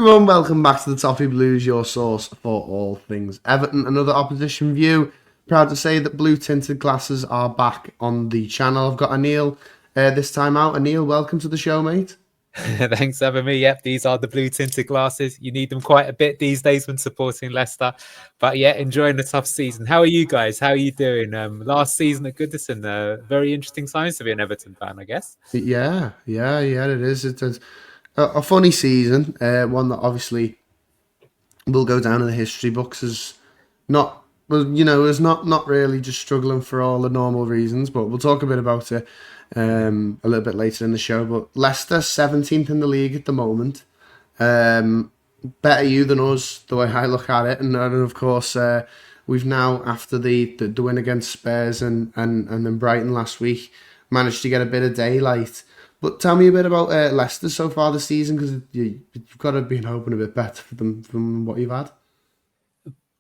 everyone, welcome back to the Toffee Blues, your source for all things Everton. Another opposition view. Proud to say that blue tinted glasses are back on the channel. I've got Anil this time out. Anil, welcome to the show, mate. Thanks for having me. Yep, these are the blue tinted glasses. You need them quite a bit these days when supporting Leicester. But yeah, enjoying the tough season. How are you guys? How are you doing? Last season at Goodison, very interesting times to be an Everton fan, I guess. Yeah, it is. It's a funny season, one that obviously will go down in the history books as not, well, as not really just struggling for all the normal reasons, but we'll talk a bit about it a little bit later in the show. But Leicester 17th in the league at the moment. Better you than us, the way I look at it, and of course we've now, after the win against Spurs and then Brighton last week, managed to get a bit of daylight. But tell me a bit about Leicester so far this season, because you've got to be hoping a bit better for them from what you've had.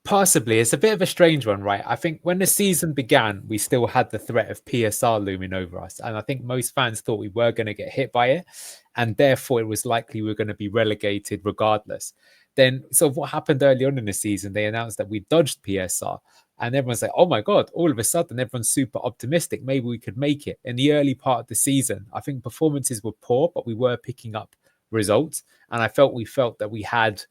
Possibly. It's a bit of a strange one, right? I think when the season began, we still had the threat of PSR looming over us. And I think most fans thought we were going to get hit by it. And therefore, it was likely we were going to be relegated regardless. Then, sort of what happened early on in the season, they announced that we dodged PSR. And everyone's like, oh my God, all of a sudden, everyone's super optimistic. Maybe we could make it. In the early part of the season, I think performances were poor, but we were picking up results. And we felt that we had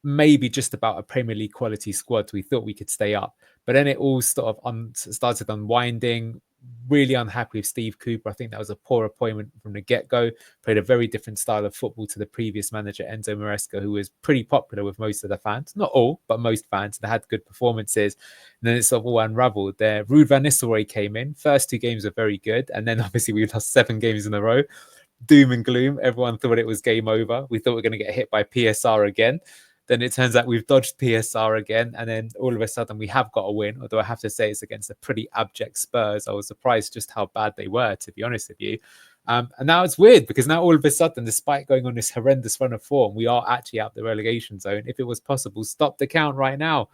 maybe just about a Premier League quality squad. We thought we could stay up. But then it all sort of started unwinding. Really unhappy with Steve Cooper. I think that was a poor appointment from the get-go. Played a very different style of football to the previous manager, Enzo Maresca, who was pretty popular with most of the fans. Not all, but most fans. They had good performances. And then it sort of all unraveled there. Ruud van Nistelrooy came in. First 2 games were very good. And then obviously we lost 7 games in a row. Doom and gloom. Everyone thought it was game over. We thought we were going to get hit by PSR again. Then it turns out we've dodged PSR again. And then all of a sudden we have got a win. Although I have to say it's against a pretty abject Spurs. I was surprised just how bad they were, to be honest with you. And now it's weird because now all of a sudden, despite going on this horrendous run of form, we are actually out the relegation zone. If it was possible, stop the count right now.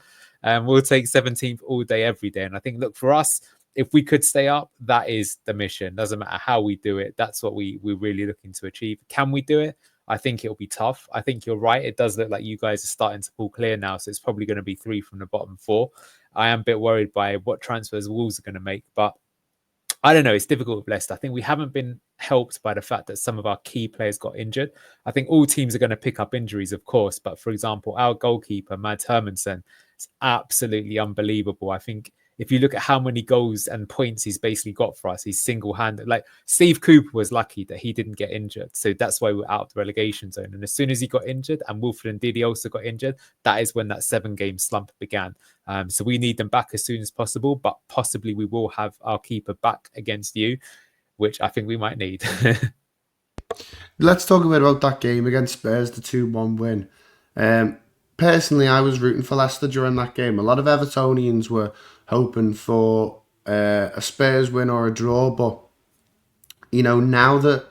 We'll take 17th all day, every day. And I think, look, for us, if we could stay up, that is the mission. Doesn't matter how we do it. That's what we're really looking to achieve. Can we do it? I think it'll be tough. I think you're right. It does look like you guys are starting to pull clear now. So it's probably going to be 3 from the bottom 4. I am a bit worried by what transfers Wolves are going to make. But I don't know. It's difficult with Leicester. I think we haven't been helped by the fact that some of our key players got injured. I think all teams are going to pick up injuries, of course. But for example, our goalkeeper, Mads Hermansen, is absolutely unbelievable. I think if you look at how many goals and points he's basically got for us, he's single-handed. Like, Steve Cooper was lucky that he didn't get injured. So that's why we're out of the relegation zone. And as soon as he got injured, and Wilfred Ndidi also got injured, that is when that 7-game slump began. So we need them back as soon as possible, but possibly we will have our keeper back against you, which I think we might need. Let's talk a bit about that game against Spurs, the 2-1 win. Personally, I was rooting for Leicester during that game. A lot of Evertonians were hoping for a Spurs win or a draw, but now that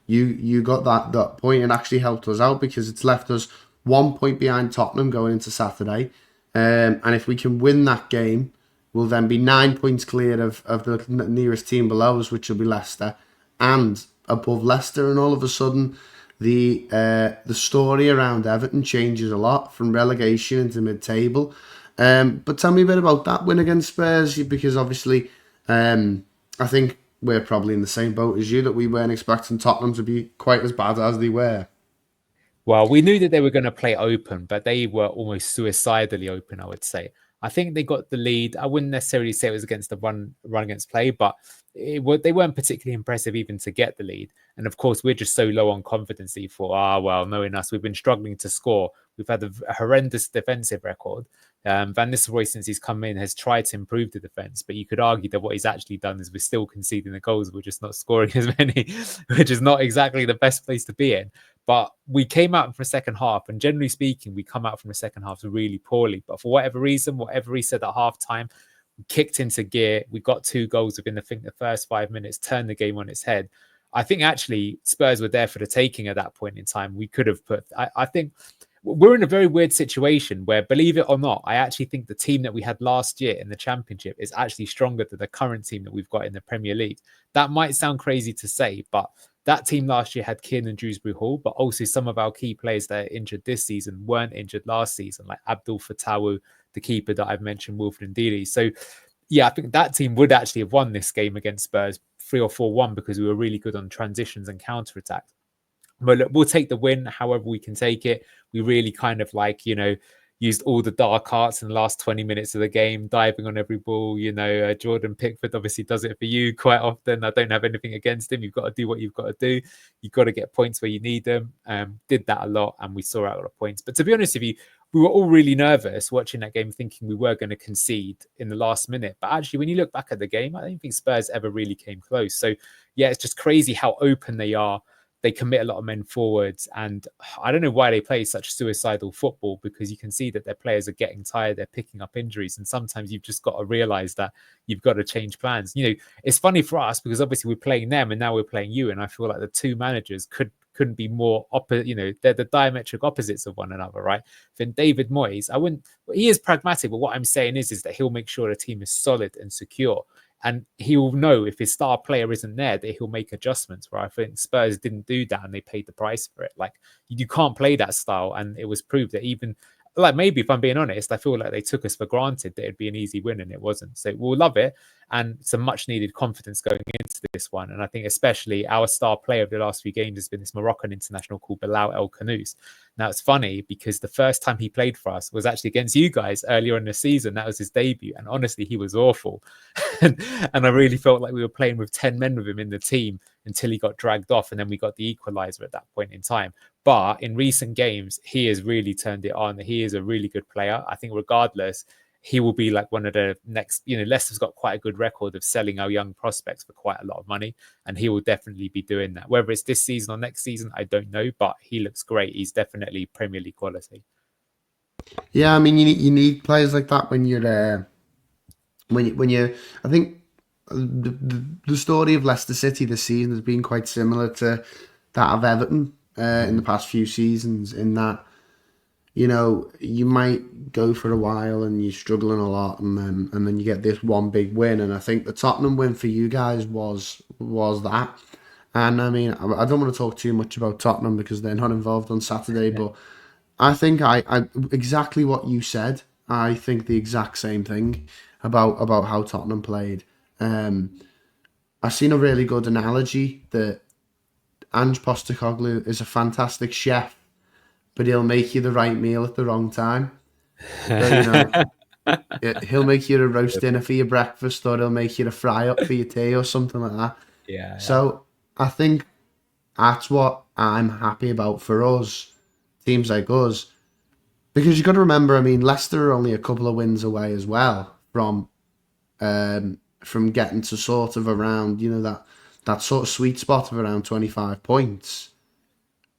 you got that point, it actually helped us out because it's left us 1 point behind Tottenham going into Saturday, and if we can win that game, we'll then be 9 points clear of the nearest team below us, which will be Leicester, and above Leicester, and all of a sudden the story around Everton changes a lot from relegation into mid-table. But tell me a bit about that win against Spurs, because obviously I think we're probably in the same boat as you, that we weren't expecting Tottenham to be quite as bad as they were. Well, we knew that they were going to play open, but they were almost suicidally open, I would say. I think they got the lead. I wouldn't necessarily say it was against the run against play, but they weren't particularly impressive even to get the lead. And of course, we're just so low on confidence. Knowing us, we've been struggling to score. We've had a horrendous defensive record. Van Nistelrooy, since he's come in, has tried to improve the defense, but you could argue that what he's actually done is we're still conceding the goals. We're just not scoring as many, which is not exactly the best place to be in. But we came out from the second half, and generally speaking, we come out from the second half really poorly. But for whatever reason, whatever he said at halftime, we kicked into gear. We got 2 goals within the first 5 minutes, turned the game on its head. I think actually Spurs were there for the taking at that point in time. We could have I think we're in a very weird situation where, believe it or not, I actually think the team that we had last year in the Championship is actually stronger than the current team that we've got in the Premier League. That might sound crazy to say, but that team last year had Keane and Dewsbury Hall, but also some of our key players that are injured this season weren't injured last season, like Abdul Fatawu, the keeper that I've mentioned, Wilfred Ndidi. So yeah, I think that team would actually have won this game against Spurs 3 or 4-1 because we were really good on transitions and counter attack. But look, we'll take the win however we can take it. We really kind of used all the dark arts in the last 20 minutes of the game, diving on every ball. Jordan Pickford obviously does it for you quite often. I don't have anything against him. You've got to do what you've got to do. You've got to get points where you need them. Did that a lot, and we saw out a lot of points. But to be honest with you, we were all really nervous watching that game, thinking we were going to concede in the last minute. But actually, when you look back at the game, I don't think Spurs ever really came close. So yeah, it's just crazy how open they are. They commit a lot of men forwards, and I don't know why they play such suicidal football, because you can see that their players are getting tired, they're picking up injuries, and sometimes you've just got to realize that you've got to change plans. It's funny for us because obviously we're playing them and now we're playing you, and I feel like the two managers couldn't be more they're the diametric opposites of one another, right? Then David Moyes, he is pragmatic, but what I'm saying is that he'll make sure the team is solid and secure. And he will know if his star player isn't there that he'll make adjustments, where I think Spurs didn't do that and they paid the price for it. Like, you can't play that style. And it was proved that even, like, maybe if I'm being honest, I feel like they took us for granted that it'd be an easy win, and it wasn't. So we'll love it. And some much needed confidence going into this one. And I think especially our star player of the last few games has been this Moroccan international called Bilal El Khanous. Now, it's funny because the first time he played for us was actually against you guys earlier in the season. That was his debut. And honestly, he was awful. and I really felt like we were playing with 10 men with him in the team until he got dragged off. And then we got the equaliser at that point in time. But in recent games, he has really turned it on. He is a really good player. I think regardless, he will be like one of the next, Leicester's got quite a good record of selling our young prospects for quite a lot of money, and he will definitely be doing that. Whether it's this season or next season, I don't know, but he looks great. He's definitely Premier League quality. Yeah, I mean, you need players like that when you're I think the story of Leicester City this season has been quite similar to that of Everton in the past few seasons, in that you might go for a while and you're struggling a lot, and then you get this one big win. And I think the Tottenham win for you guys was that. And I mean, I don't want to talk too much about Tottenham because they're not involved on Saturday, but I think I exactly what you said. I think the exact same thing about how Tottenham played. I've seen a really good analogy that Ange Postecoglou is a fantastic chef, but he'll make you the right meal at the wrong time. So, he'll make you a roast dinner for your breakfast, or he'll make you a fry up for your tea or something like that. Yeah. So I think that's what I'm happy about for us, teams like us, because you've got to remember, I mean, Leicester are only a couple of wins away as well from getting to sort of around, that sort of sweet spot of around 25 points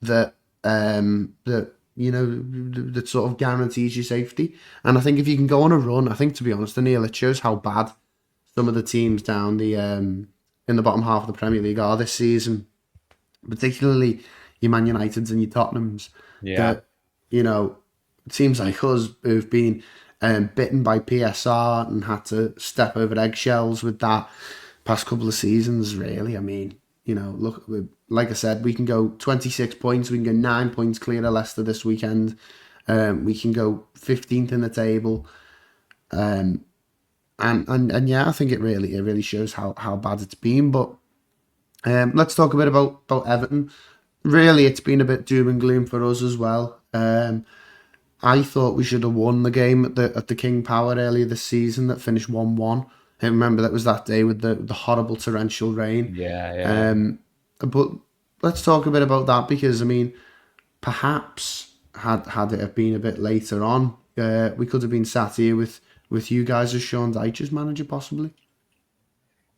that that sort of guarantees you safety. And I think if you can go on a run, I think, to be honest, Anil, it shows how bad some of the teams down the in the bottom half of the Premier League are this season, particularly your Man Uniteds and your Tottenhams. Yeah. That teams like us who've been bitten by PSR and had to step over eggshells with that past couple of seasons, really. I mean, look, like I said, we can go 26 points. We can go 9 points clear of Leicester this weekend. We can go 15th in the table. And yeah, I think it really shows how bad it's been. But let's talk a bit about Everton. Really, it's been a bit doom and gloom for us as well. I thought we should have won the game at the King Power earlier this season that finished 1-1. I remember that was that day with the horrible torrential rain. Yeah. But let's talk a bit about that, because I mean, perhaps had it have been a bit later on, we could have been sat here with you guys as Sean Dyche's manager, possibly.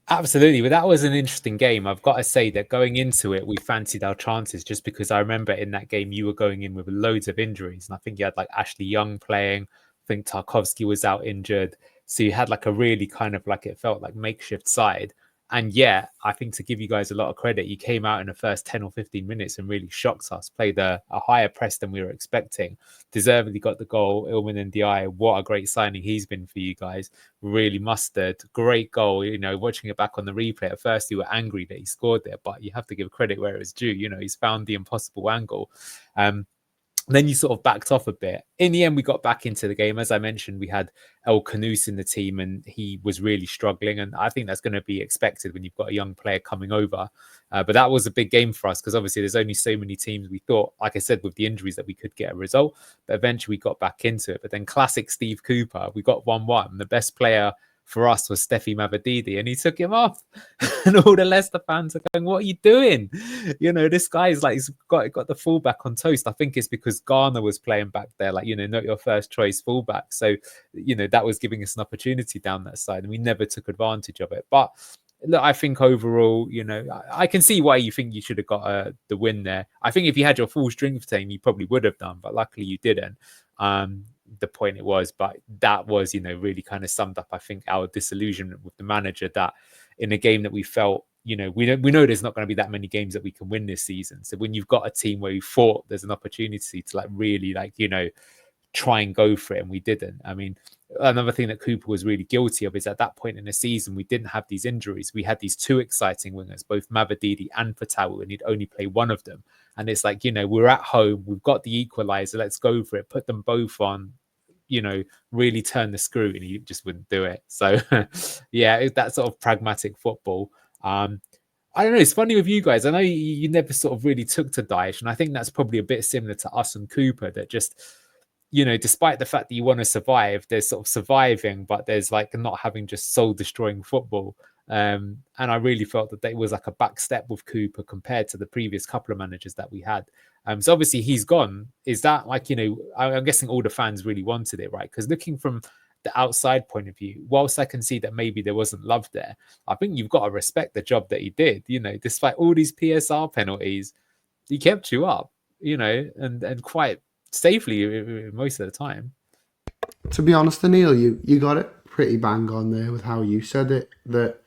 Absolutely. But that was an interesting game. I've got to say that going into it, we fancied our chances, just because I remember in that game you were going in with loads of injuries. And I think you had like Ashley Young playing. I think Tarkovsky was out injured. So you had like a really kind of like, it felt like makeshift side. And yeah, I think to give you guys a lot of credit, you came out in the first 10 or 15 minutes and really shocked us, played a higher press than we were expecting, deservedly got the goal. Ilman and Di, what a great signing he's been for you guys. Really mustard, great goal. Watching it back on the replay, at first you were angry that he scored there, but you have to give credit where it's due. He's found the impossible angle. Then you sort of backed off a bit. In the end, we got back into the game. As I mentioned, we had El Canouse in the team and he was really struggling. And I think that's going to be expected when you've got a young player coming over. But that was a big game for us because obviously there's only so many teams we thought, like I said, with the injuries that we could get a result. But eventually we got back into it. But then classic Steve Cooper, we got 1-1. The best player for us was Steffi Mavadidi and he took him off. And all the Leicester fans are going, what are you doing? This guy's like, he's got the fullback on toast. I think it's because Garner was playing back there, like, not your first choice fullback. So, that was giving us an opportunity down that side and we never took advantage of it. But look, I think overall, I can see why you think you should have got the win there. I think if you had your full strength team, you probably would have done, but luckily you didn't. The point it was, but that was, really kind of summed up, I think, our disillusionment with the manager, that in a game that we felt, we know there's not going to be that many games that we can win this season. So when you've got a team where you thought there's an opportunity to like really like, try and go for it, and we didn't. I mean, another thing that Cooper was really guilty of is at that point in the season, we didn't have these injuries. We had these two exciting wingers, both Mavadidi and Fatawu, and he'd only play one of them. And it's like, we're at home, we've got the equalizer, let's go for it, put them both on, really turn the screw, and he just wouldn't do it. So yeah, that sort of pragmatic football. I don't know, it's funny with you guys. I know you never sort of really took to Daesh, and I think that's probably a bit similar to us and Cooper, that just, despite the fact that you want to survive, there's sort of surviving, but there's like not having just soul destroying football. And I really felt that it was like a back step with Cooper compared to the previous couple of managers that we had. So obviously he's gone. Is that like, I'm guessing all the fans really wanted it, right? Because looking from the outside point of view, whilst I can see that maybe there wasn't love there, I think you've got to respect the job that he did. Despite all these PSR penalties, he kept you up, and quite safely most of the time. To be honest, Anil, you got it pretty bang on there with how you said it. That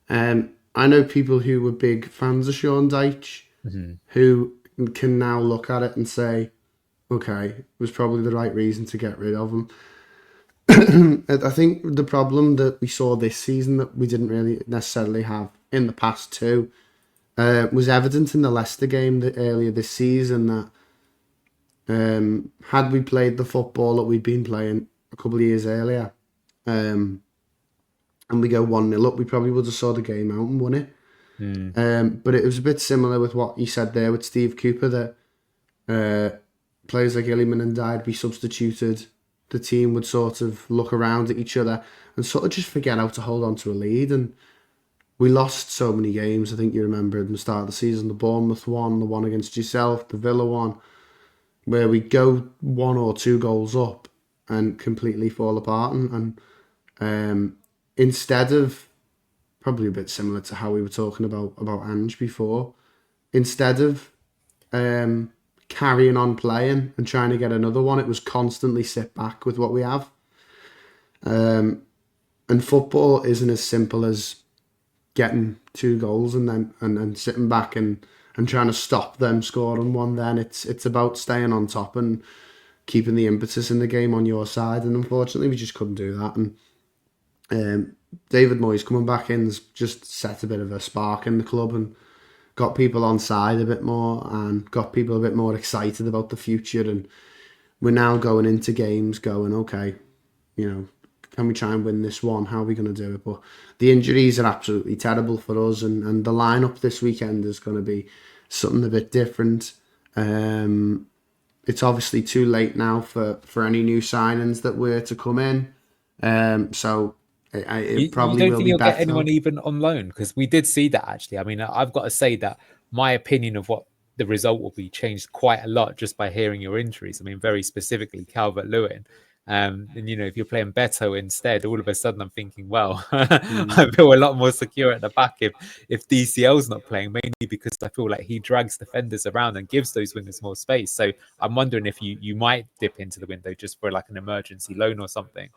I know people who were big fans of Sean Dyche, who can now look at it and say, okay, it was probably the right reason to get rid of him. I think the problem that we saw this season that we didn't really necessarily have in the past too was evident in the Leicester game earlier this season, that had we played the football that we'd been playing a couple of years earlier, and we go 1-0 up, we probably would have saw the game out and won it. But it was a bit similar with what you said there with Steve Cooper, that players like Illiman and Died be substituted. The team would sort of look around at each other and sort of just forget how to hold on to a lead. And we lost so many games. I think you remember at the start of the season, the Bournemouth one, the one against yourself, the Villa one, where we go 1 or 2 goals up and completely fall apart. And instead of, probably a bit similar to how we were talking about Ange before, instead of carrying on playing and trying to get another one, it was constantly sit back with what we have. And football isn't as simple as getting 2 goals and then sitting back and trying to stop them scoring one. Then it's about staying on top and keeping the impetus in the game on your side. And unfortunately, we just couldn't do that. And David Moyes coming back in's just set a bit of a spark in the club and got people on side a bit more and got people a bit more excited about the future. And we're now going into games going, okay, can we try and win this one? How are we going to do it? But the injuries are absolutely terrible for us, and the lineup this weekend is going to be something a bit different. It's obviously too late now for any new signings that were to come in. So it probably you don't will think be you'll better. get anyone even on loan? Because we did see that, actually. I mean, I've got to say that my opinion of what the result will be changed quite a lot just by hearing your injuries. I mean, very specifically, Calvert-Lewin. And if you're playing Beto instead, all of a sudden I'm thinking, well, I feel a lot more secure at the back if DCL's not playing, mainly because I feel like he drags defenders around and gives those wingers more space. So I'm wondering if you might dip into the window just for like an emergency loan or something.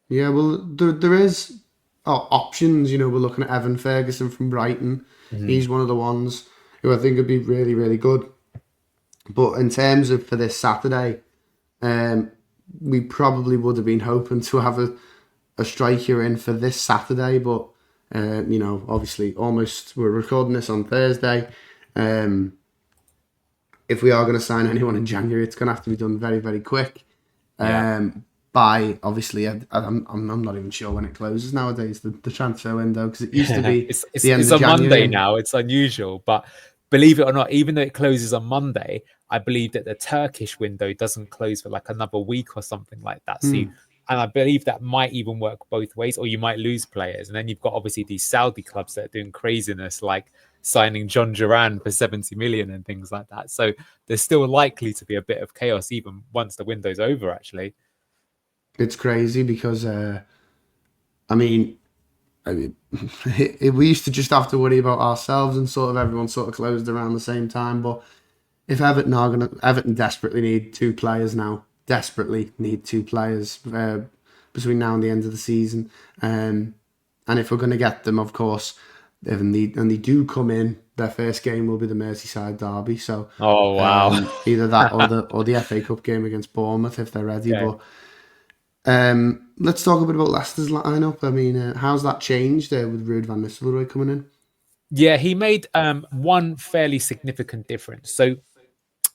Yeah, well, there is options. You know, we're looking at Evan Ferguson from Brighton. Mhm. He's one of the ones who I think would be really, really good. But in terms of for this Saturday, um, we probably would have been hoping to have a striker in for this Saturday, but you know, obviously, almost we're recording this on Thursday. Um, if we are going to sign anyone in January, it's going to have to be done very, very quick. Yeah. By obviously, I'm not even sure when it closes nowadays, the transfer window, because it used to be it's it's the end it's of on January. Monday And now. It's unusual, but believe it or not, even though it closes on Monday, I believe that the Turkish window doesn't close for like another week or something like that. And I believe that might even work both ways, or you might lose players. And then you've got obviously these Saudi clubs that are doing craziness, like signing John Duran for 70 million and things like that. So there's still likely to be a bit of chaos even once the window's over, actually. it's crazy because I mean, I mean, we used to just have to worry about ourselves, and sort of everyone sort of closed around the same time. But if Everton desperately need two players now, desperately need two players between now and the end of the season. And if we're going to get them, of course, they do come in, their first game will be the Merseyside derby. So Oh, wow. either that or the FA Cup game against Bournemouth if they're ready. Okay. But let's talk a bit about Leicester's lineup. I mean, how's that changed with Ruud van Nistelrooy coming in? Yeah, he made one fairly significant difference. So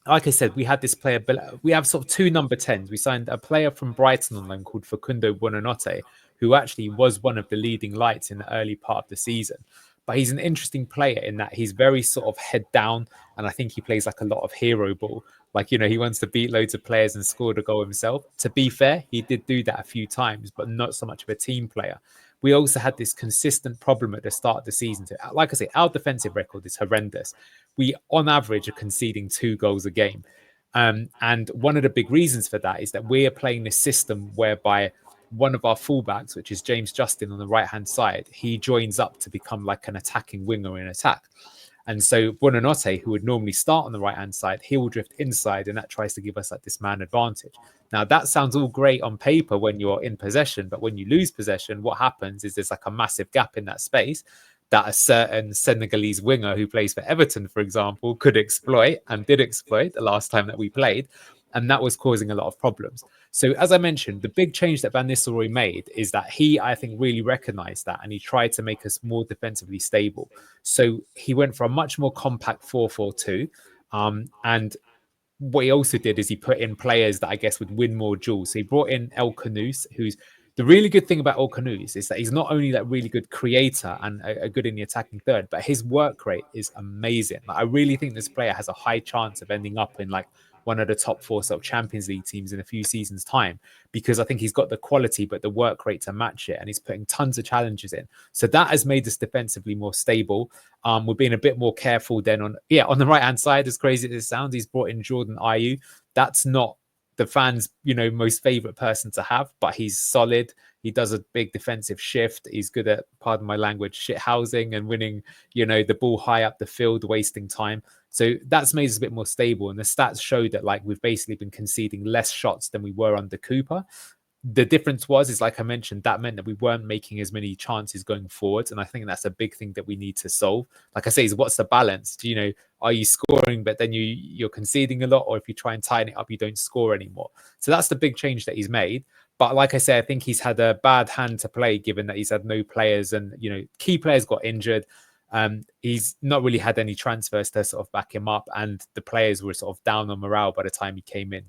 like I said, we had this player, but we have sort of two number 10s. We signed a player from Brighton on loan called Facundo Buonanotte, who actually was one of the leading lights in the early part of the season. But he's an interesting player in that he's very sort of head down. And I think he plays like a lot of hero ball. Like, he wants to beat loads of players and score the goal himself. To be fair, he did do that a few times, but not so much of a team player. We also had this consistent problem at the start of the season. So, like I say, our defensive record is horrendous. We, on average, are conceding 2 goals a game. And one of the big reasons for that is that we are playing this system whereby one of our fullbacks, which is James Justin on the right hand side, he joins up to become like an attacking winger in attack. And so Buonanotte, who would normally start on the right hand side, he will drift inside, and that tries to give us like this man advantage. Now that sounds all great on paper when you're in possession, but when you lose possession, what happens is there's like a massive gap in that space that a certain Senegalese winger who plays for Everton, for example, could exploit and did exploit the last time that we played. And that was causing a lot of problems. So, as I mentioned, the big change that Van Nistelrooy made is that he, I think, really recognized that and he tried to make us more defensively stable. So, he went for a much more compact 4-4-2. And what he also did is he put in players that I guess would win more duels. So he brought in El Canoes, who's the really good thing about El Canoes is that he's not only that really good creator and a good in the attacking third, but his work rate is amazing. Like, I really think this player has a high chance of ending up in like one of the top four sort of Champions League teams in a few seasons' time, because I think he's got the quality but the work rate to match it, and he's putting tons of challenges in. So that has made us defensively more stable. We're being a bit more careful then on the right hand side. As crazy as it sounds, he's brought in Jordan Ayew. That's not the fans' most favorite person to have, but he's solid. He does a big defensive shift. He's good at, pardon my language, shit housing and winning, the ball high up the field, wasting time. So that's made us a bit more stable. And the stats show that like we've basically been conceding less shots than we were under Cooper. The difference is like I mentioned, that meant that we weren't making as many chances going forwards, and I think that's a big thing that we need to solve. Like I say, is what's the balance? Are you scoring but then you're conceding a lot, or if you try and tighten it up, you don't score anymore? So that's the big change that he's made. But like I say, I think he's had a bad hand to play, given that he's had no players, and key players got injured. He's not really had any transfers to sort of back him up, and the players were sort of down on morale by the time he came in.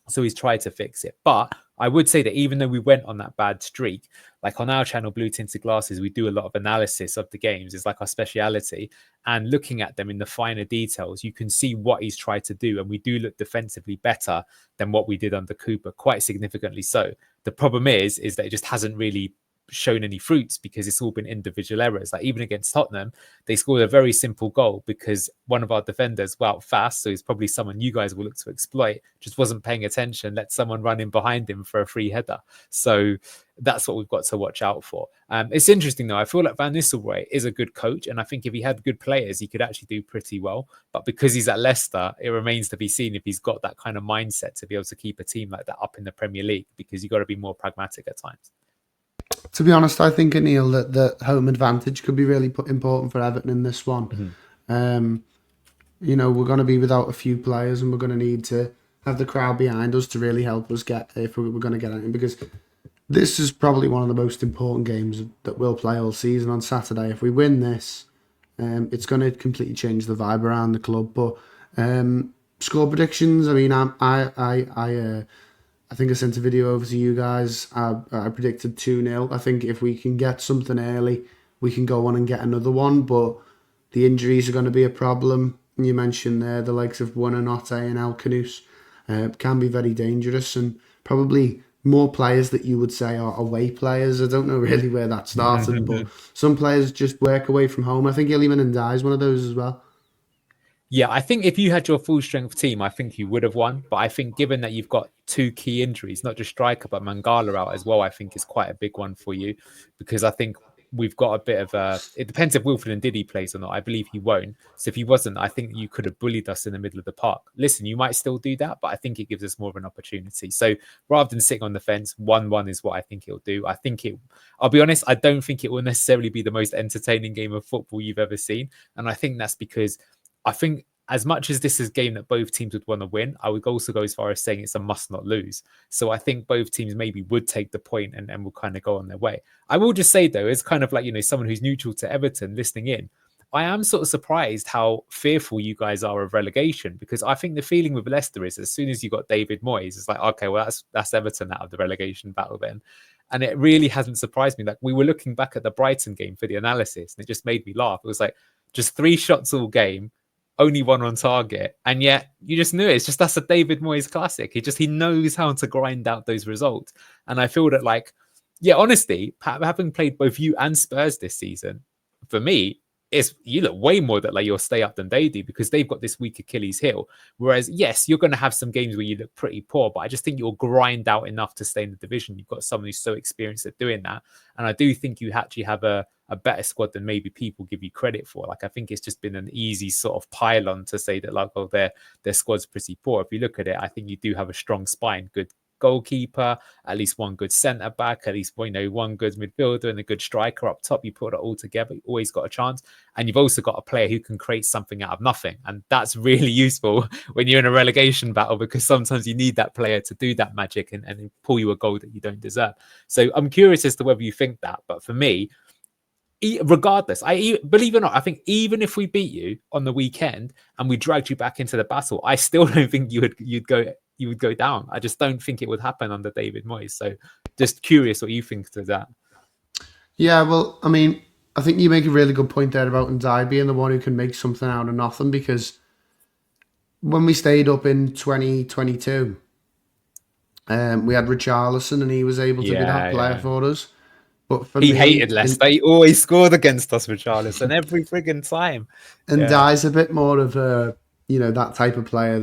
So he's tried to fix it. But I would say that even though we went on that bad streak, like on our channel, Blue Tinted Glasses, we do a lot of analysis of the games. It's like our speciality. And looking at them in the finer details, you can see what he's tried to do. And we do look defensively better than what we did under Cooper, quite significantly so. The problem is that it just hasn't really shown any fruits because it's all been individual errors. Like even against Tottenham, they scored a very simple goal because one of our defenders, well, fast, so he's probably someone you guys will look to exploit, just wasn't paying attention, let someone run in behind him for a free header. So that's what we've got to watch out for. It's interesting though. I feel like Van Nistelrooy is a good coach, and I think if he had good players, he could actually do pretty well. But because he's at Leicester, it remains to be seen if he's got that kind of mindset to be able to keep a team like that up in the Premier League, because you've got to be more pragmatic at times. To be honest, I think, Anil, that the home advantage could be really important for Everton in this one. Mhm. Um, we're going to be without a few players, and we're going to need to have the crowd behind us to really help us get, if we're going to get anything, because this is probably one of the most important games that we'll play all season on Saturday. If we win this, it's going to completely change the vibe around the club. But score predictions, I mean, I think I sent a video over to you guys. I predicted 2-0. I think if we can get something early, we can go on and get another one. But the injuries are going to be a problem. You mentioned there the likes of Buonanotte and El Canus can be very dangerous, and probably more players that you would say are away players. I don't know really where that started, but some players just work away from home. I think Iliman and Dye is one of those as well. Yeah, I think if you had your full strength team, I think you would have won. But I think given that you've got two key injuries, not just striker, but Mangala out as well, I think is quite a big one for you. Because I think we've got a bit of a... It depends if Wilfred Ndidi plays or not. I believe he won't. So if he wasn't, I think you could have bullied us in the middle of the park. Listen, you might still do that, but I think it gives us more of an opportunity. So rather than sitting on the fence, 1-1 is what I think it'll do. I think it... I'll be honest, I don't think it will necessarily be the most entertaining game of football you've ever seen. And I think that's because... I think as much as this is a game that both teams would want to win, I would also go as far as saying it's a must not lose. So I think both teams maybe would take the point and will kind of go on their way. I will just say though, as kind of like, someone who's neutral to Everton listening in, I am sort of surprised how fearful you guys are of relegation, because I think the feeling with Leicester is as soon as you got David Moyes, it's like, okay, well, that's Everton out of the relegation battle then. And it really hasn't surprised me. Like we were looking back at the Brighton game for the analysis and it just made me laugh. It was like just 3 shots all game, only 1 on target, and yet you just knew it. It's just that's a David Moyes classic. He knows how to grind out those results, and I feel that honestly, having played both you and Spurs this season, for me, you look way more that like you'll stay up than they do because they've got this weak Achilles heel. Whereas yes, you're going to have some games where you look pretty poor, but I just think you'll grind out enough to stay in the division. You've got someone who's so experienced at doing that, and I do think you actually have a better squad than maybe people give you credit for. Like I think it's just been an easy sort of pile-on to say that like, oh, their squad's pretty poor. If you look at it, I think you do have a strong spine, good goalkeeper, at least one good centre back, at least one good midfielder and a good striker up top. You put it all together, you always got a chance. And you've also got a player who can create something out of nothing. And that's really useful when you're in a relegation battle, because sometimes you need that player to do that magic and pull you a goal that you don't deserve. So I'm curious as to whether you think that. But for me, regardless, I believe it or not, I think even if we beat you on the weekend and we dragged you back into the battle, I still don't think you would go down. I just don't think it would happen under David Moyes. So just curious what you think to that. Yeah, well, I mean, I think you make a really good point there about Ndiaye being the one who can make something out of nothing, because when we stayed up in 2022, we had Richarlison and he was able to be that player for us. But for he me, hated Leicester. He always scored against us with Richarlison every frigging time. And Dye's a bit more of a, that type of player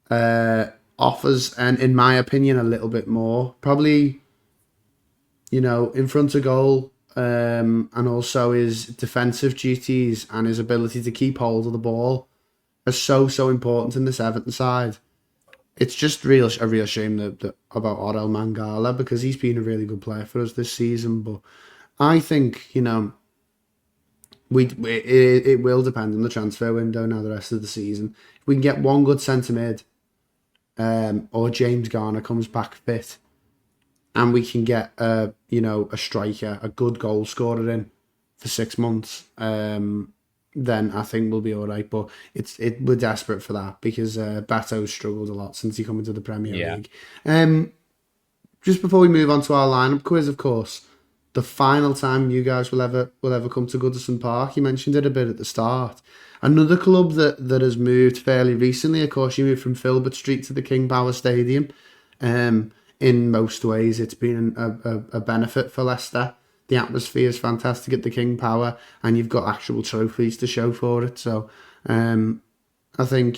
that offers, and in my opinion, a little bit more. Probably, in front of goal, and also his defensive duties and his ability to keep hold of the ball are so important in this Everton side. It's just a real shame that about Orel Mangala, because he's been a really good player for us this season. But I think, it will depend on the transfer window now the rest of the season. If we can get one good centre mid, or James Garner comes back fit, and we can get a striker, a good goal scorer in for 6 months, then I think we'll be all right. But we're desperate for that, because Bato's struggled a lot since he come into the Premier League. Just before we move on to our lineup quiz, of course, the final time you guys will ever come to Goodison Park. You mentioned it a bit at the start. Another club that has moved fairly recently, of course, you moved from Filbert Street to the King Power Stadium. In most ways, it's been a benefit for Leicester. The atmosphere is fantastic at the King Power, and you've got actual trophies to show for it. So I think,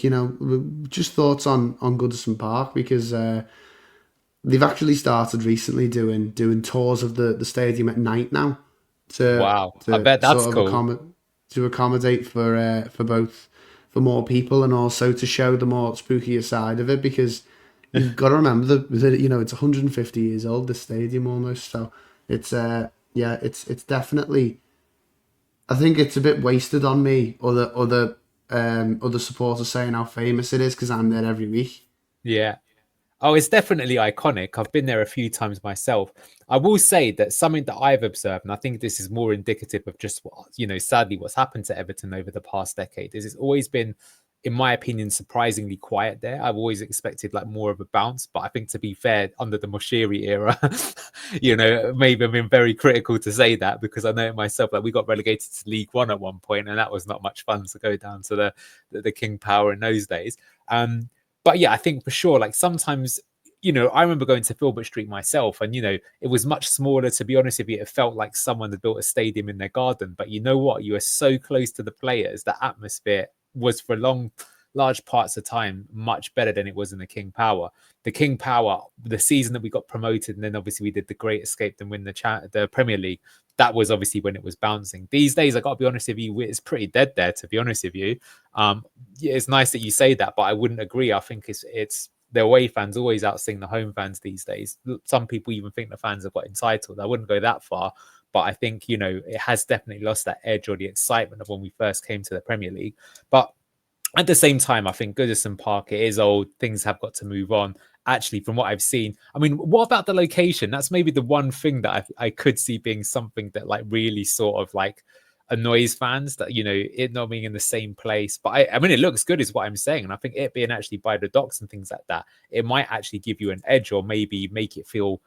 just thoughts on Goodison Park, because they've actually started recently doing tours of the stadium at night now. Wow, I bet that's sort of cool. To accommodate for more people, and also to show the more spookier side of it, because you've got to remember that it's 150 years old, this stadium almost. So It's yeah, it's definitely. I think it's a bit wasted on me. Other supporters saying how famous it is because I'm there every week. Yeah. Oh, it's definitely iconic. I've been there a few times myself. I will say that something that I've observed, and I think this is more indicative of just what, sadly, what's happened to Everton over the past decade, is it's always been, in my opinion, surprisingly quiet there. I've always expected like more of a bounce, but I think to be fair, under the Moshiri era, maybe I've been very critical to say that because I know it myself. Like we got relegated to League One at one point, and that was not much fun to go down to the King Power in those days. But yeah, I think for sure, like sometimes, I remember going to Filbert Street myself, and it was much smaller. To be honest with you, it felt like someone had built a stadium in their garden. But you know what? You were so close to the players. The atmosphere was for large parts of time much better than it was in the King Power. The King Power, the season that we got promoted, and then obviously we did the Great Escape and win the Premier League. That was obviously when it was bouncing. These days, I got to be honest with you, it's pretty dead there. To be honest with you, yeah, it's nice that you say that, but I wouldn't agree. I think it's the away fans always outsing the home fans these days. Some people even think the fans have got entitled. I wouldn't go that far, but I think it has definitely lost that edge or the excitement of when we first came to the Premier League. But at the same time, I think Goodison Park, it is old. Things have got to move on. Actually, from what I've seen, I mean, what about the location? That's maybe the one thing that I could see being something that like really sort of like annoys fans that it not being in the same place. But I mean, it looks good, is what I'm saying, and I think it being actually by the docks and things like that, it might actually give you an edge or maybe make it feel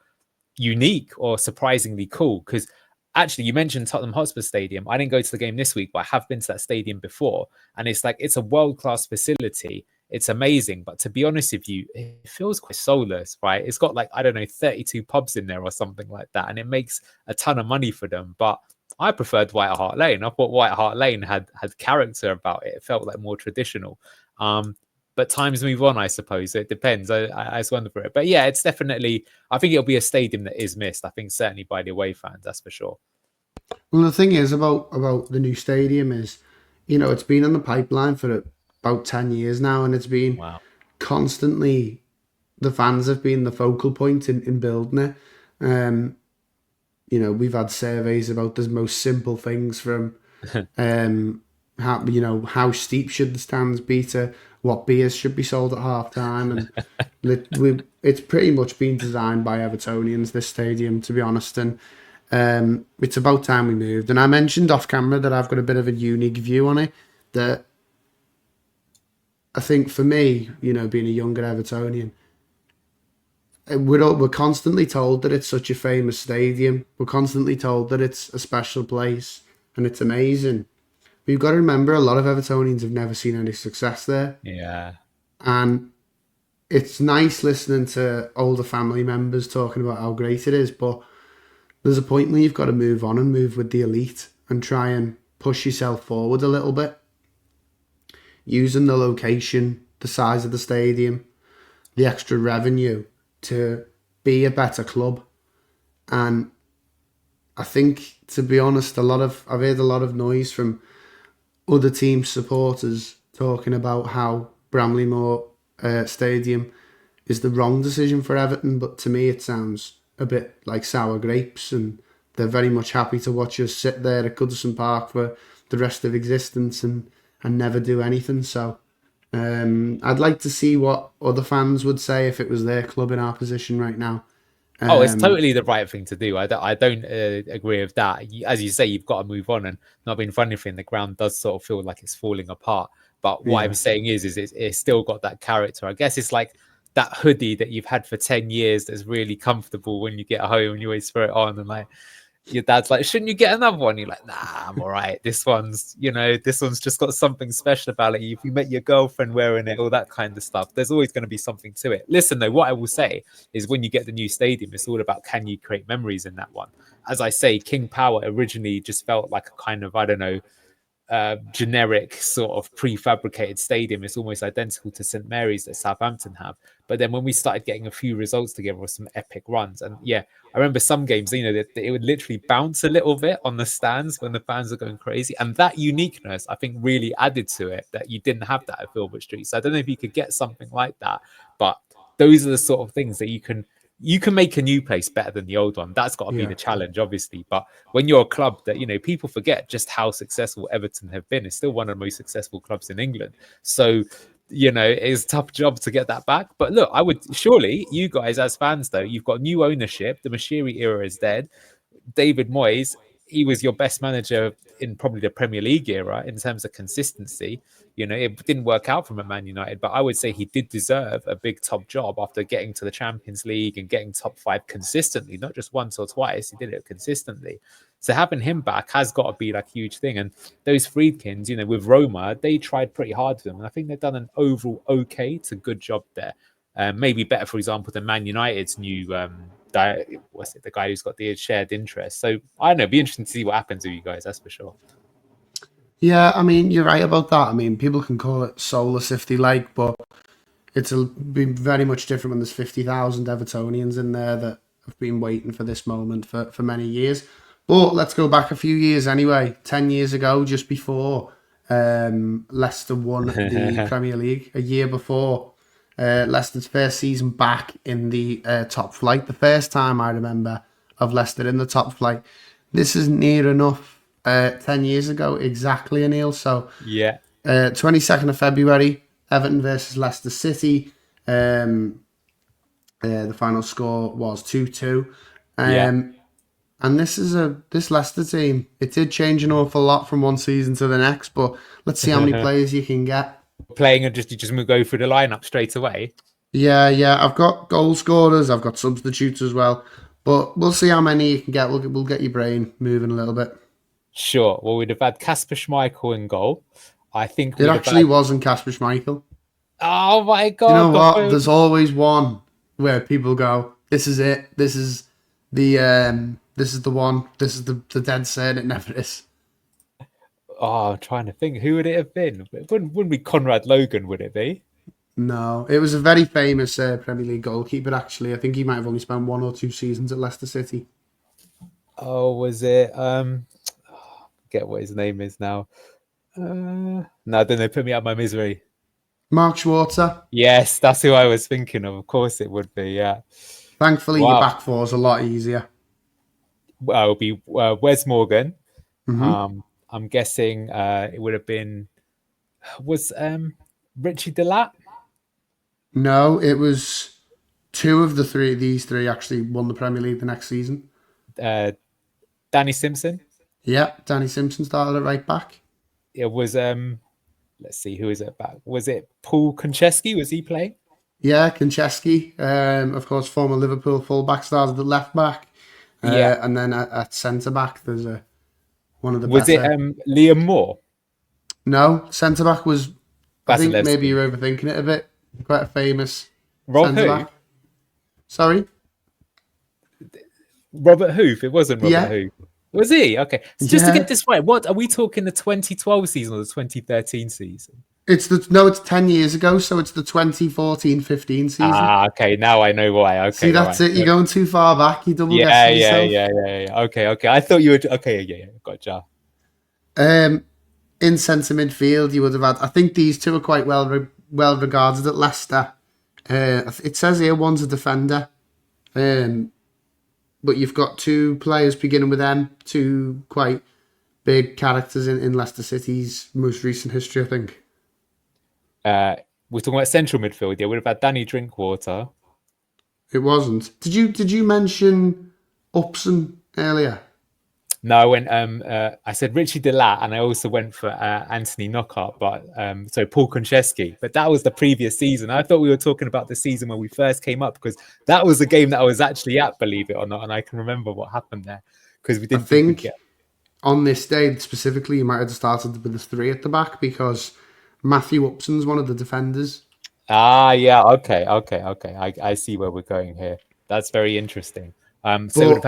unique or surprisingly cool. Because actually, you mentioned Tottenham Hotspur Stadium. I didn't go to the game this week, but I have been to that stadium before, and it's a world class facility. It's amazing, but to be honest with you, it feels quite soulless, right? It's got like I don't know 32 pubs in there or something like that, and it makes a ton of money for them. But I preferred White Hart Lane. I thought White Hart Lane had character about it. It felt like more traditional. But times move on, I suppose. It depends. I just wonder for it. But yeah, it's definitely. I think it'll be a stadium that is missed. I think certainly by the away fans, that's for sure. Well, the thing is about the new stadium is, it's been on the pipeline for about 10 years now, and it's been Wow. constantly the fans have been the focal point in building it. Um, we've had surveys about the most simple things from how steep should the stands be to what beers should be sold at half time, and it's pretty much been designed by Evertonians, this stadium, to be honest. And it's about time we moved. And I mentioned off camera that I've got a bit of a unique view on it. That I think for me, being a younger Evertonian, we're constantly told that it's such a famous stadium. We're constantly told that it's a special place and it's amazing. We've got to remember a lot of Evertonians have never seen any success there. Yeah. And it's nice listening to older family members talking about how great it is, but there's a point where you've got to move on and move with the elite and try and push yourself forward a little bit. Using the location, the size of the stadium, the extra revenue to be a better club. And I think, to be honest, I've heard a lot of noise from other team supporters talking about how Bramley-Moore Stadium is the wrong decision for Everton, but to me it sounds a bit like sour grapes, and they're very much happy to watch us sit there at Goodison Park for the rest of existence and never do anything. So I'd like to see what other fans would say if it was their club in our position right now. Oh, it's Um, totally the right thing to do. I don't agree with that. As you say, you've got to move on, and not being funny thing, the ground does sort of feel like it's falling apart. But what I'm yeah, saying is it's still got that character. I guess it's like that hoodie that you've had for 10 years that's really comfortable when you get home and you always throw it on, and like your dad's like, shouldn't you get another one? You're like, nah, I'm all right. This one's just got something special about it. If you met your girlfriend wearing it, all that kind of stuff, there's always going to be something to it. Listen, though, what I will say is when you get the new stadium, it's all about can you create memories in that one. As I say, King Power originally just felt like a kind of, I don't know, generic sort of prefabricated stadium. It's almost identical to St Mary's that Southampton have. But then when we started getting a few results together with some epic runs, and yeah, I remember some games, that it would literally bounce a little bit on the stands when the fans are going crazy. And that uniqueness, I think, really added to it that you didn't have that at Filbert Street. So I don't know if you could get something like that, but those are the sort of things that you can make a new place better than the old one. That's got to be Yeah. the challenge, obviously. But when you're a club that, people forget just how successful Everton have been. It's still one of the most successful clubs in England. So, it's a tough job to get that back. But look, I would surely, you guys as fans, though, you've got new ownership. The Mashiri era is dead. David Moyes, he was your best manager in probably the Premier League era in terms of consistency. It didn't work out from a Man United, but I would say he did deserve a big top job after getting to the Champions League and getting top 5 consistently, not just once or twice. He did it consistently. So having him back has got to be like a huge thing. And those Friedkins, with Roma, they tried pretty hard with them. And I think they've done an overall okay to good job there. Maybe better, for example, than Man United's new what's it? The guy who's got the shared interest. So I don't know. It'd be interesting to see what happens with you guys. That's for sure. Yeah, I mean, you're right about that. I mean, people can call it soulless if they like, but it'll be very much different when there's 50,000 Evertonians in there that have been waiting for this moment for many years. But let's go back a few years anyway. 10 years ago, just before Leicester won the Premier League, a year before, Leicester's first season back in the top flight. The first time I remember of Leicester in the top flight. This is near enough 10 years ago exactly, Anil. So yeah, 22nd of February, Everton versus Leicester City. The final score was 2-2. yeah. And this Leicester team, it did change an awful lot from one season to the next, but let's see how many players you can get. Playing and you just go through the lineup straight away. Yeah. I've got goal scorers, I've got substitutes as well, but we'll see how many you can get. We'll get your brain moving a little bit. Sure. Well, we'd have had Kasper Schmeichel in goal. I think it actually wasn't Kasper Schmeichel. Oh my God! You know what? There's always one where people go, "This is it. This is the one. This is the dead set. It never is." Oh, I'm trying to think. Who would it have been? It wouldn't be Conrad Logan, would it be? No, it was a very famous Premier League goalkeeper, actually. I think he might have only spent 1 or 2 seasons at Leicester City. Oh, was it? Forget what his name is now. No, I don't know. Put me out of my misery. Mark Schwarzer. Yes, that's who I was thinking of. Of course it would be, yeah. Thankfully, your back four is a lot easier. Well, it'll be Wes Morgan. Mm-hmm. I'm guessing it would have been... Was Richie Delat? No, it was 2 of these three actually won the Premier League the next season. Danny Simpson? Yeah, Danny Simpson started at right back. It was... let's see, who is it back? Was it Paul Konchesky? Was he playing? Yeah, Konchesky, of course, former Liverpool fullback, started at left back. And then at centre back, there's one of the was better. Was it Liam Moore? No, centre back was. I think Vasilevsky. maybe you're overthinking it a bit. Quite a famous centre back. Sorry, Robert Hoof. It wasn't Robert Hoof. Was he? Okay. So just to get this right, what are we talking? The 2012 season or the 2013 season? It's 10 years ago, so it's the 2014-15 season. Ah, okay. Now I know why. Okay. See, that's it. You're going too far back. You double guessing yourself. Yeah. Okay. I thought you would. Okay, yeah. Gotcha. In centre midfield, you would have had. I think these two are quite well regarded at Leicester. It says here one's a defender, but you've got 2 players beginning with M, 2 quite big characters in Leicester City's most recent history, I think. We're talking about central midfield. Yeah, we'd have had Danny Drinkwater. It wasn't. Did you mention Upson earlier? No, I went. I said Richie Delat, and I also went for Anthony Knockhart, but so Paul Konchesky. But that was the previous season. I thought we were talking about the season when we first came up, because that was the game that I was actually at, believe it or not, and I can remember what happened there because we didn't. I think on this day specifically, you might have started with the 3 at the back because Matthew Upson's one of the defenders. Ah, yeah. Okay. I see where we're going here. That's very interesting. So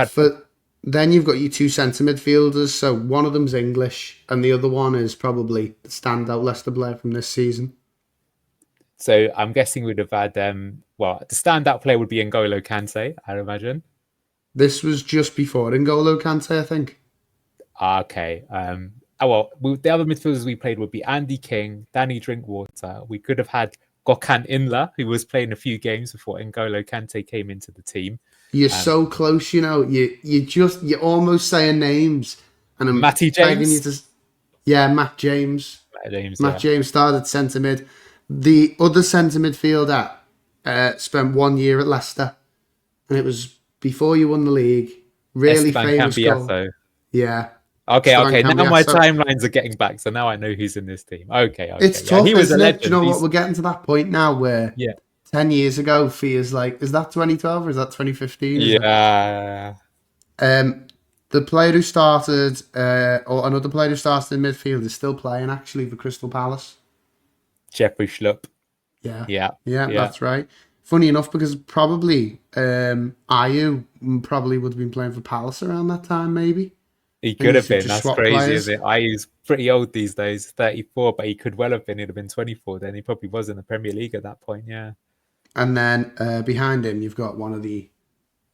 then you've got your 2 centre midfielders. So one of them's English, and the other one is probably the standout Leicester player from this season. So I'm guessing we'd have had the standout player would be N'Golo Kante, I'd imagine. This was just before N'Golo Kante, I think. Okay. The other midfielders we played would be Andy King, Danny Drinkwater. We could have had Gökhan Inler, who was playing a few games before N'Golo Kante came into the team. You're so close, you know. You're almost saying names, and I'm Matty begging you James. to. Yeah, Matt James. Matty James, Matt yeah. James started centre mid. The other centre midfielder spent 1 year at Leicester, and it was before you won the league. Really Esteban famous goal. Cambiasso. Yeah. Okay, Esteban okay. Now my Cambiasso. timelines are getting back, so now I know who's in this team. Okay, It's okay. Yeah, he tough, was a isn't it? Do you legend. know what? We're getting to that point now where Yeah. 10 years ago, feels like, is that 2012 or is that 2015? Yeah. The player who started, or another player who started in midfield is still playing actually for Crystal Palace. Jeffrey Schlupp. Yeah. Yeah. Yeah, Yeah. that's right. Funny enough, because probably Ayew probably would have been playing for Palace around that time, maybe. He And could have he's been. just That's swapped crazy, players. isn't it? He's pretty old these days, 34, but he could well have been. He'd have been 24 then. He probably was in the Premier League at that point, yeah. And then behind him, you've got one of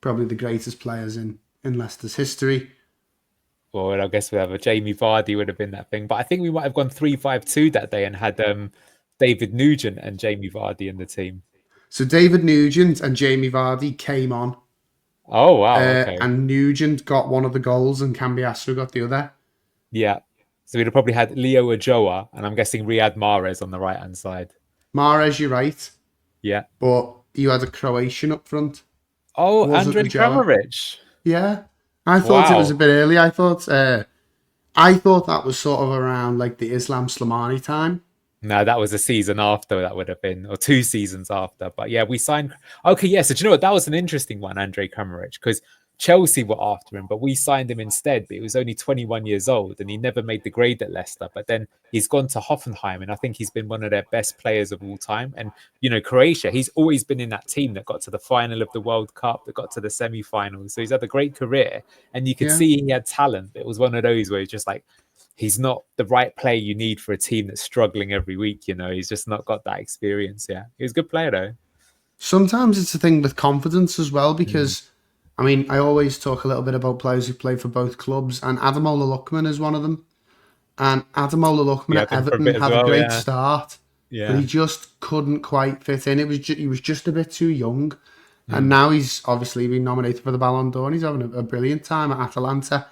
probably the greatest players in Leicester's history. Or I guess we have a Jamie Vardy would have been that thing. But I think we might have gone 3-5-2 that day and had David Nugent and Jamie Vardy in the team. So David Nugent and Jamie Vardy came on. Oh, wow. Okay. And Nugent got one of the goals and Cambiasso got the other. Yeah. So we'd have probably had Leo Ojoa and I'm guessing Riyad Mahrez on the right-hand side. Mahrez, you're right. Yeah. But you had a Croatian up front. Oh, Wasn't Andrej Ojoa. Kramaric. Yeah. I thought it was a bit early. I thought that was sort of around like the Islam Slimani time. No, that was a season after that would have been, or 2 seasons after. But yeah, we signed. Okay, yeah. So do you know what? That was an interesting one, Andrej Kramaric, because Chelsea were after him, but we signed him instead. But he was only 21 years old and he never made the grade at Leicester. But then he's gone to Hoffenheim and I think he's been one of their best players of all time. And, you know, Croatia, he's always been in that team that got to the final of the World Cup, that got to the semi-finals. So he's had a great career and you could see he had talent. It was one of those where he's just like, he's not the right player you need for a team that's struggling every week. You know, he's just not got that experience. Yeah, he was a good player though. Sometimes it's a thing with confidence as well, because I mean, I always talk a little bit about players who play for both clubs, and Ademola Lookman is one of them. And Ademola Lookman at Everton had a great start, but he just couldn't quite fit in. He was just a bit too young, and now he's obviously been nominated for the Ballon d'Or, and he's having a brilliant time at Atalanta.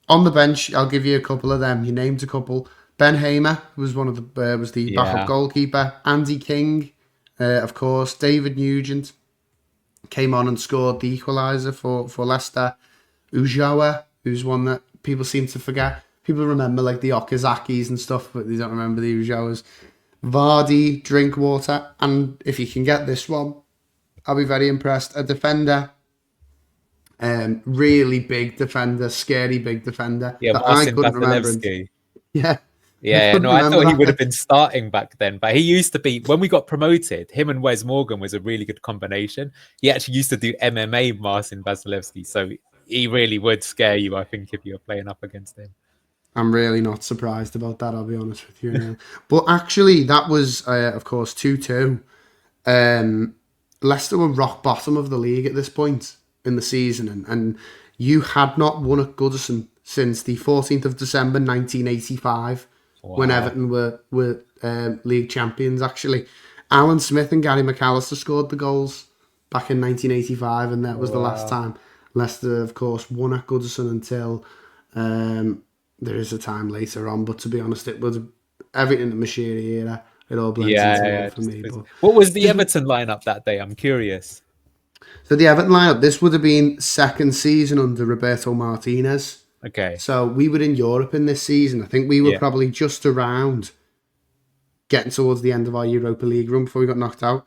On the bench, I'll give you a couple of them. You named a couple. Ben Hamer was was the backup goalkeeper. Andy King, of course. David Nugent came on and scored the equaliser for Leicester. Ujawa, who's one that people seem to forget. People remember like the Okazakis and stuff, but they don't remember the Ujawas. Vardy, Drinkwater, and if you can get this one, I'll be very impressed. A defender. Really big defender, scary big defender. Yeah, that Marcin I couldn't remember. Yeah. Yeah. No, I thought he would have been starting back then, but he used to be, when we got promoted, him and Wes Morgan was a really good combination. He actually used to do MMA, Marcin Vasilevsky, so he really would scare you, I think, if you were playing up against him. I'm really not surprised about that, I'll be honest with you now. But actually, that was, of course, 2-2. Leicester were rock bottom of the league at this point in the season, and you had not won at Goodison since the 14th of December 1985, when Everton were league champions, actually. Alan Smith and Gary McAllister scored the goals back in 1985, and that was the last time Leicester, of course, won at Goodison until there is a time later on. But to be honest, it was everything in the Mashiri era. It all blends into one for me. But what was the Everton lineup that day? I'm curious. So the Everton lineup, this would have been second season under Roberto Martinez. Okay. So we were in Europe in this season. I think we were probably just around getting towards the end of our Europa League run before we got knocked out.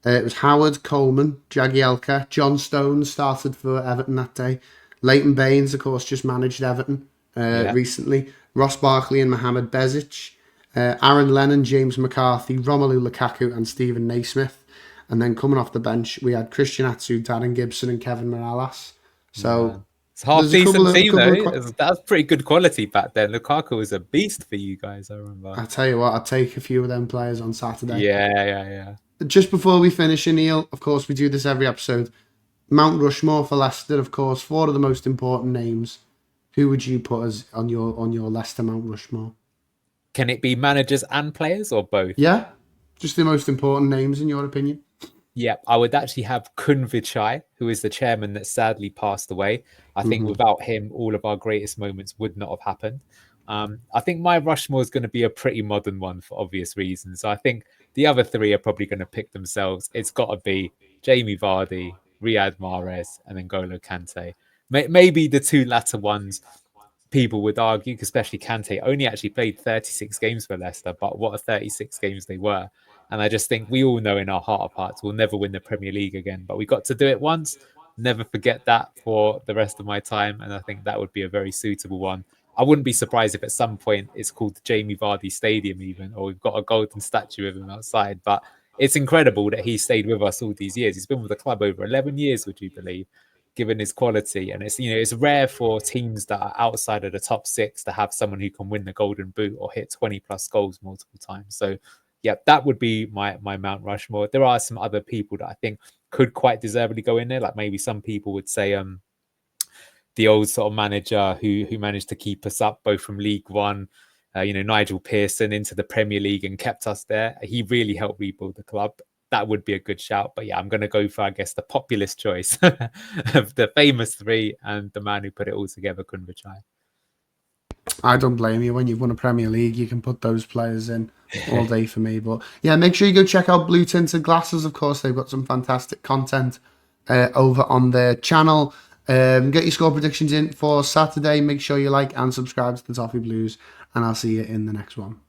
It was Howard, Coleman, Jagielka, John Stones started for Everton that day. Leighton Baines, of course, just managed Everton recently. Ross Barkley and Mohamed Bezic. Aaron Lennon, James McCarthy, Romelu Lukaku and Stephen Naismith. And then coming off the bench, we had Christian Atsu, Darren Gibson and Kevin Morales. So it's half decent team though. That's pretty good quality back then. Lukaku was a beast for you guys, I remember. I tell you what, I'd take a few of them players on Saturday. Yeah. Just before we finish, Anil, of course, we do this every episode. Mount Rushmore for Leicester, of course, 4 of the most important names. Who would you put as on your Leicester Mount Rushmore? Can it be managers and players or both? Yeah, Just the most important names in your opinion. Yeah, I would actually have Kun Vichai, who is the chairman that sadly passed away. I think Hmm. without him, all of our greatest moments would not have happened. I think my Rushmore is going to be a pretty modern one for obvious reasons. So I think the other three are probably going to pick themselves. It's got to be Jamie Vardy, Riyad Mahrez, and then Golo Kante. Maybe the two latter ones people would argue, especially Kante, only actually played 36 games for Leicester, but what a 36 games they were. And I just think we all know in our heart of hearts we'll never win the Premier League again, but we got to do it once. Never forget that for the rest of my time. And I think that would be a very suitable one. I wouldn't be surprised if at some point it's called the Jamie Vardy Stadium, even, or we've got a golden statue of him outside. But it's incredible that he stayed with us all these years. He's been with the club over 11 years, would you believe? Given his quality. And it's it's rare for teams that are outside of the top six to have someone who can win the Golden Boot or hit 20 plus goals multiple times. So yeah, that would be my Mount Rushmore. There are some other people that I think could quite deservedly go in there. Like maybe some people would say the old sort of manager who managed to keep us up both from League One, Nigel Pearson into the Premier League and kept us there. He really helped rebuild the club. That would be a good shout. But yeah, I'm going to go for, I guess, the populist choice of the famous three and the man who put it all together, Kunvachai. I don't blame you. When you've won a Premier League, you can put those players in all day for me. But yeah, make sure you go check out Blue Tinted Glasses. Of course, they've got some fantastic content over on their channel. Get your score predictions in for Saturday. Make sure you like and subscribe to the Toffee Blues, and I'll see you in the next one.